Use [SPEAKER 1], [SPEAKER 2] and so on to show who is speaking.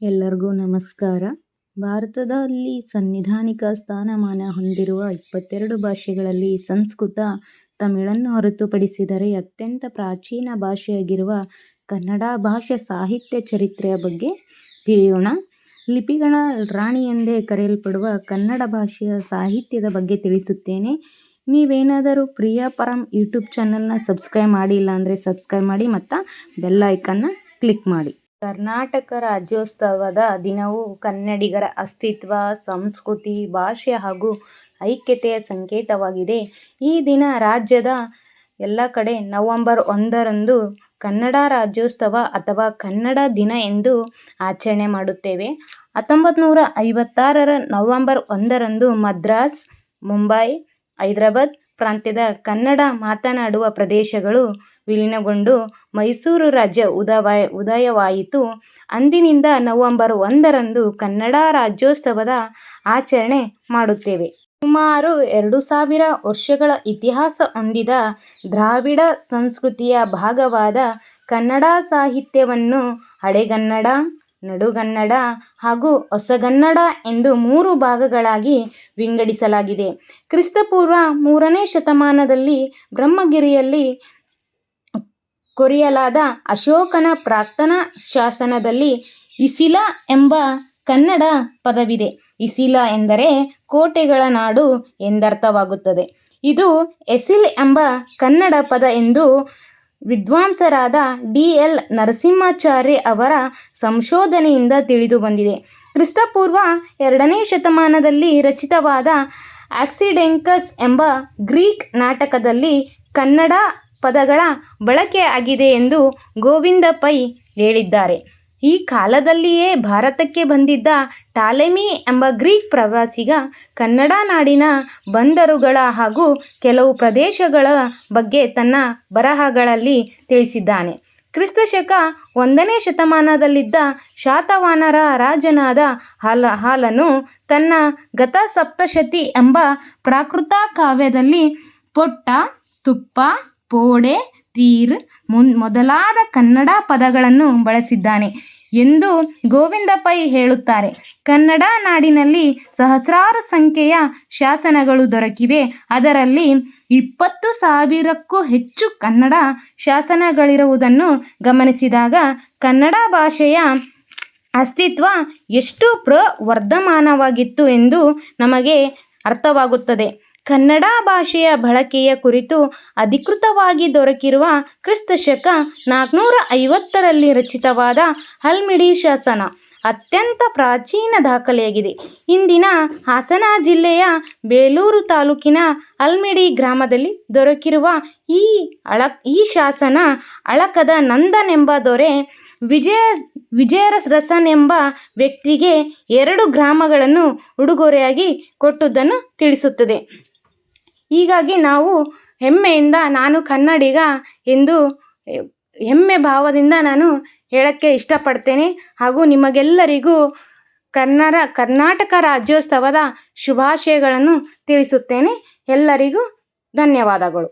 [SPEAKER 1] ಎಲ್ಲರಿಗೂ ನಮಸ್ಕಾರ. ಭಾರತದಲ್ಲಿ ಸಂವಿಧಾನಿಕ ಸ್ಥಾನಮಾನ ಹೊಂದಿರುವ 22 ಭಾಷೆಗಳಲ್ಲಿ ಸಂಸ್ಕೃತ, ತಮಿಳನ್ನು ಹೊರತುಪಡಿಸಿದರೆ ಅತ್ಯಂತ ಪ್ರಾಚೀನ ಭಾಷೆಯಾಗಿರುವ ಕನ್ನಡ ಭಾಷೆ ಸಾಹಿತ್ಯ ಚರಿತ್ರೆಯ ಬಗ್ಗೆ ತಿಳಿಯೋಣ. ಲಿಪಿಗಳ ರಾಣಿ ಎಂದೇ ಕರೆಯಲ್ಪಡುವ ಕನ್ನಡ ಭಾಷೆಯ ಸಾಹಿತ್ಯದ ಬಗ್ಗೆ ತಿಳಿಸುತ್ತೇನೆ. ನೀವೇನಾದರೂ ಪ್ರಿಯ ಪರಂ ಯೂಟ್ಯೂಬ್ ಚಾನಲ್ನ ಸಬ್ಸ್ಕ್ರೈಬ್ ಮಾಡಿಲ್ಲ ಅಂದರೆ ಸಬ್ಸ್ಕ್ರೈಬ್ ಮಾಡಿ ಮತ್ತು ಬೆಲ್ ಐಕನ್ನ ಕ್ಲಿಕ್ ಮಾಡಿ. ಕರ್ನಾಟಕ ರಾಜ್ಯೋತ್ಸವದ ದಿನವು ಕನ್ನಡಿಗರ ಅಸ್ತಿತ್ವ, ಸಂಸ್ಕೃತಿ, ಭಾಷೆ ಹಾಗೂ ಐಕ್ಯತೆಯ ಸಂಕೇತವಾಗಿದೆ. ಈ ದಿನ ರಾಜ್ಯದ ಎಲ್ಲ ಕಡೆ ನವೆಂಬರ್ 1ರಂದು ಕನ್ನಡ ರಾಜ್ಯೋತ್ಸವ ಅಥವಾ ಕನ್ನಡ ದಿನ ಎಂದು ಆಚರಣೆ ಮಾಡುತ್ತೇವೆ. 1956ರ ನವೆಂಬರ್ 1ರಂದು ಮದ್ರಾಸ್, ಮುಂಬೈ, ಹೈದರಾಬಾದ್ ಪ್ರಾಂತ್ಯದ ಕನ್ನಡ ಮಾತನಾಡುವ ಪ್ರದೇಶಗಳು ವಿಲೀನಗೊಂಡು ಮೈಸೂರು ರಾಜ್ಯ ಉದಯವಾಯಿತು. ಅಂದಿನಿಂದ ನವೆಂಬರ್ 1ರಂದು ಕನ್ನಡ ರಾಜ್ಯೋತ್ಸವದ ಆಚರಣೆ ಮಾಡುತ್ತೇವೆ. ಸುಮಾರು 2000 ವರ್ಷಗಳ ಇತಿಹಾಸ ಹೊಂದಿದ ದ್ರಾವಿಡ ಸಂಸ್ಕೃತಿಯ ಭಾಗವಾದ ಕನ್ನಡ ಸಾಹಿತ್ಯವನ್ನು ಹಳೆಗನ್ನಡ, ನಡುಗನ್ನಡ ಹಾಗೂ ಹೊಸಗನ್ನಡ ಎಂದು 3 ಭಾಗಗಳಾಗಿ ವಿಂಗಡಿಸಲಾಗಿದೆ. ಕ್ರಿಸ್ತಪೂರ್ವ 3ನೇ ಶತಮಾನದಲ್ಲಿ ಬ್ರಹ್ಮಗಿರಿಯಲ್ಲಿ ಕೊರೆಯಲಾದ ಅಶೋಕನ ಪ್ರಾಕ್ತನ ಶಾಸನದಲ್ಲಿ ಇಸಿಲ ಎಂಬ ಕನ್ನಡ ಪದವಿದೆ. ಇಸಿಲ ಎಂದರೆ ಕೋಟೆಗಳ ನಾಡು ಎಂದರ್ಥವಾಗುತ್ತದೆ. ಇದು ಎಸಿಲ್ ಎಂಬ ಕನ್ನಡ ಪದ ಎಂದು ವಿದ್ವಾಂಸರಾದ ಡಿ.ಎಲ್. ನರಸಿಂಹಾಚಾರ್ಯ ಅವರ ಸಂಶೋಧನೆಯಿಂದ ತಿಳಿದುಬಂದಿದೆ. ಕ್ರಿಸ್ತಪೂರ್ವ 2ನೇ ಶತಮಾನದಲ್ಲಿ ರಚಿತವಾದ ಆಕ್ಸಿಡೆಂಕಸ್ ಎಂಬ ಗ್ರೀಕ್ ನಾಟಕದಲ್ಲಿ ಕನ್ನಡ ಪದಗಳ ಬಳಕೆ ಆಗಿದೆ ಎಂದು ಗೋವಿಂದ ಪೈ ಹೇಳಿದ್ದಾರೆ. ಈ ಕಾಲದಲ್ಲಿಯೇ ಭಾರತಕ್ಕೆ ಬಂದಿದ್ದ ಟಾಲೆಮಿ ಎಂಬ ಗ್ರೀಕ್ ಪ್ರವಾಸಿಗ ಕನ್ನಡ ನಾಡಿನ ಬಂದರುಗಳ ಹಾಗೂ ಕೆಲವು ಪ್ರದೇಶಗಳ ಬಗ್ಗೆ ತನ್ನ ಬರಹಗಳಲ್ಲಿ ತಿಳಿಸಿದ್ದಾನೆ. ಕ್ರಿಸ್ತಶಕ 1ನೇ ಶತಮಾನದಲ್ಲಿದ್ದ ಶಾತವಾಹನರ ರಾಜನಾದ ಹಾಲನು ತನ್ನ ಗತಸಪ್ತಶತಿ ಎಂಬ ಪ್ರಾಕೃತ ಕಾವ್ಯದಲ್ಲಿ ಪೊಟ್ಟ, ತುಪ್ಪ, ಪೋಡೆ, ತೀರ್ ಮೊದಲಾದ ಕನ್ನಡ ಪದಗಳನ್ನು ಬಳಸಿದ್ದಾನೆ ಎಂದು ಗೋವಿಂದ ಪೈ ಹೇಳುತ್ತಾರೆ. ಕನ್ನಡ ನಾಡಿನಲ್ಲಿ ಸಹಸ್ರಾರು ಸಂಖ್ಯೆಯ ಶಾಸನಗಳು ದೊರಕಿವೆ. ಅದರಲ್ಲಿ 20,000ಕ್ಕೂ ಹೆಚ್ಚು ಕನ್ನಡ ಶಾಸನಗಳಿರುವುದನ್ನು ಗಮನಿಸಿದಾಗ ಕನ್ನಡ ಭಾಷೆಯ ಅಸ್ತಿತ್ವ ಎಷ್ಟು ಪ್ರವರ್ಧಮಾನವಾಗಿತ್ತು ಎಂದು ನಮಗೆ ಅರ್ಥವಾಗುತ್ತದೆ. ಕನ್ನಡ ಭಾಷೆಯ ಬಳಕೆಯ ಕುರಿತು ಅಧಿಕೃತವಾಗಿ ದೊರಕಿರುವ ಕ್ರಿಸ್ತಶಕ 450ರಲ್ಲಿ ರಚಿತವಾದ ಹಲ್ಮಿಡಿ ಶಾಸನ ಅತ್ಯಂತ ಪ್ರಾಚೀನ ದಾಖಲೆಯಾಗಿದೆ. ಇಂದಿನ ಹಾಸನ ಜಿಲ್ಲೆಯ ಬೇಲೂರು ತಾಲೂಕಿನ ಹಲ್ಮಿಡಿ ಗ್ರಾಮದಲ್ಲಿ ದೊರಕಿರುವ ಈ ಶಾಸನ ಅಳಕದ ನಂದನ್ ಎಂಬ ದೊರೆ ವಿಜಯರಸನ್ ಎಂಬ ವ್ಯಕ್ತಿಗೆ 2 ಗ್ರಾಮಗಳನ್ನು ಉಡುಗೊರೆಯಾಗಿ ಕೊಟ್ಟುದನ್ನು ತಿಳಿಸುತ್ತದೆ. ಹೀಗಾಗಿ ನಾವು ಹೆಮ್ಮೆಯಿಂದ ನಾನು ಕನ್ನಡಿಗ ಎಂದು ಹೆಮ್ಮೆ ಭಾವದಿಂದ ನಾನು ಹೇಳಕ್ಕೆ ಇಷ್ಟಪಡ್ತೇನೆ. ಹಾಗೂ ನಿಮಗೆಲ್ಲರಿಗೂ ಕರ್ನಾಟಕ ರಾಜ್ಯೋತ್ಸವದ ಶುಭಾಶಯಗಳನ್ನು ತಿಳಿಸುತ್ತೇನೆ. ಎಲ್ಲರಿಗೂ ಧನ್ಯವಾದಗಳು.